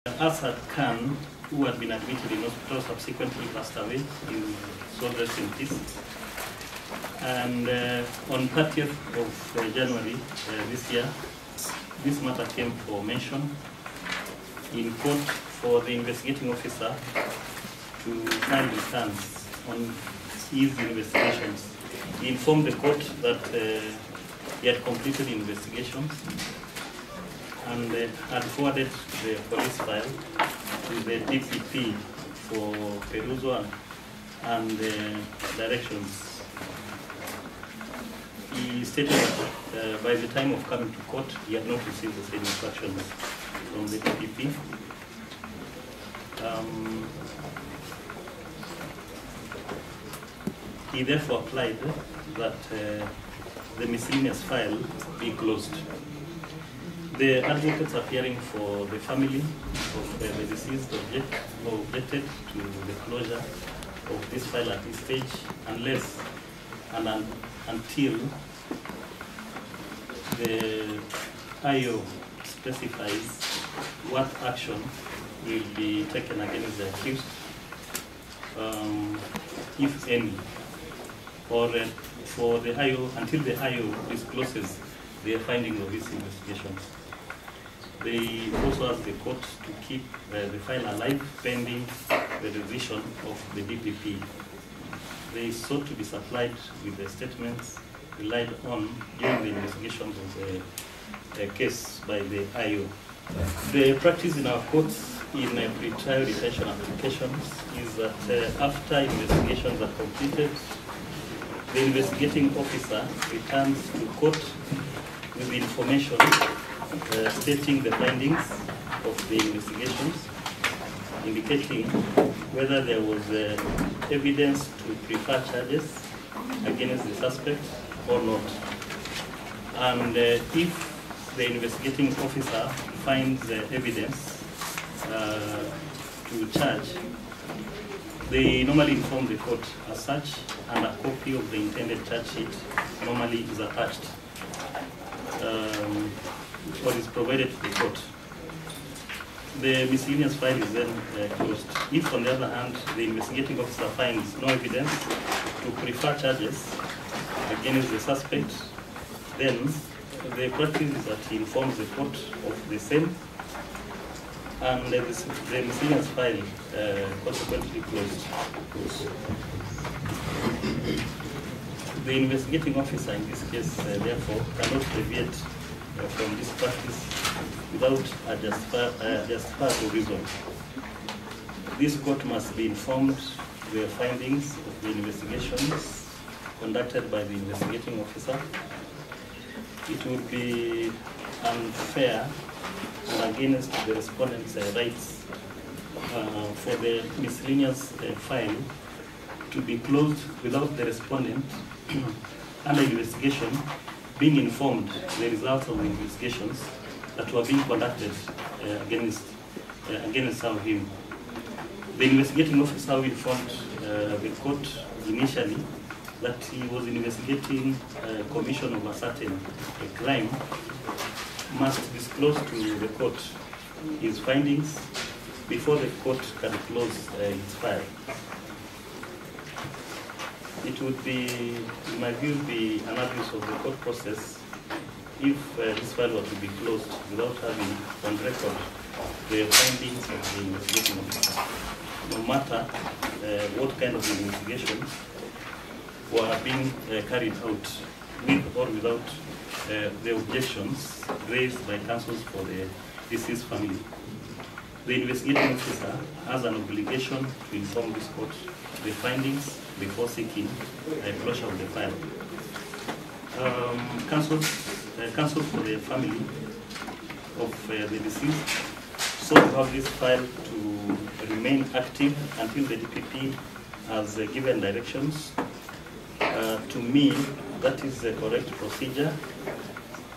Asad Khan, who had been admitted in hospital, subsequently passed away in soul rest in peace. And on 30th of January this year, this matter came for mention in court for the investigating officer to file returns on his investigations. He informed the court that he had completed investigations and had forwarded the police file to the DPP for perusal and directions. He stated that by the time of coming to court, he had not received the same instructions from the DPP. He therefore applied that the miscellaneous file be closed. The advocates appearing for the family of the deceased objected to the closure of this file at this stage unless and until the IO specifies what action will be taken against the accused, if any, or for the IO until the IO discloses their findings of these investigations. They also asked the court to keep the file alive pending the revision of the DPP. They sought to be supplied with the statements relied on during the investigations of the case by the IO. The practice in our courts in pre-trial detention applications is that after investigations are completed, the investigating officer returns to court with information stating the findings of the investigations, indicating whether there was evidence to prefer charges against the suspect or not. And if the investigating officer finds evidence to charge, they normally inform the court as such, and a copy of the intended charge sheet normally is attached or is provided to the court. The miscellaneous file is then closed. If, on the other hand, the investigating officer finds no evidence to prefer charges against the suspect, then the practice is that he informs the court of the same, and the miscellaneous file consequently closed. The investigating officer in this case, therefore, cannot deviate from this practice without a justifiable reason. This court must be informed of the findings of the investigations conducted by the investigating officer. It would be unfair and against the respondent's rights for the miscellaneous file to be closed without the respondent under investigation being informed the results of the investigations that were being conducted against him. The investigating officer who informed the court initially that he was investigating commission of a certain crime must disclose to the court his findings before the court can close its file. It would be, in my view, be an abuse of the court process if this file were to be closed without having on record the findings of the investigating officer, no matter what kind of investigations were being carried out with or without the objections raised by counsels for the deceased family. The investigating officer has an obligation to inform this court the findings before seeking a closure of the file. Counsel for the family of the deceased sought to have this file to remain active until the DPP has given directions. To me, that is the correct procedure,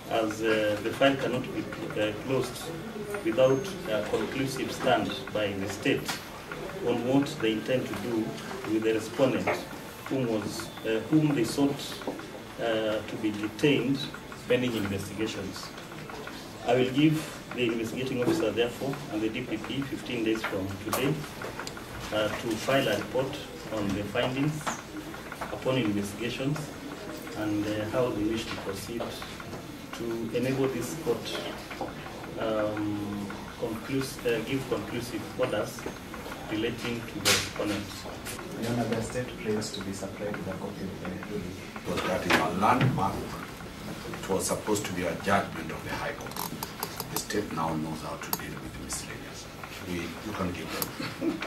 as the file cannot be closed without a conclusive stand by the state on what they intend to do with the respondent whom they sought to be detained pending investigations. I will give the investigating officer, therefore, and the DPP 15 days from today to file a report on the findings upon investigations and how they wish to proceed to enable this court give conclusive orders relating to the respondents. Your Honor, the state claims to be supplied with a copy of the ruling. Because that is a landmark. It was supposed to be a judgment of the High Court. The state now knows how to deal with the miscellaneous. You can give them.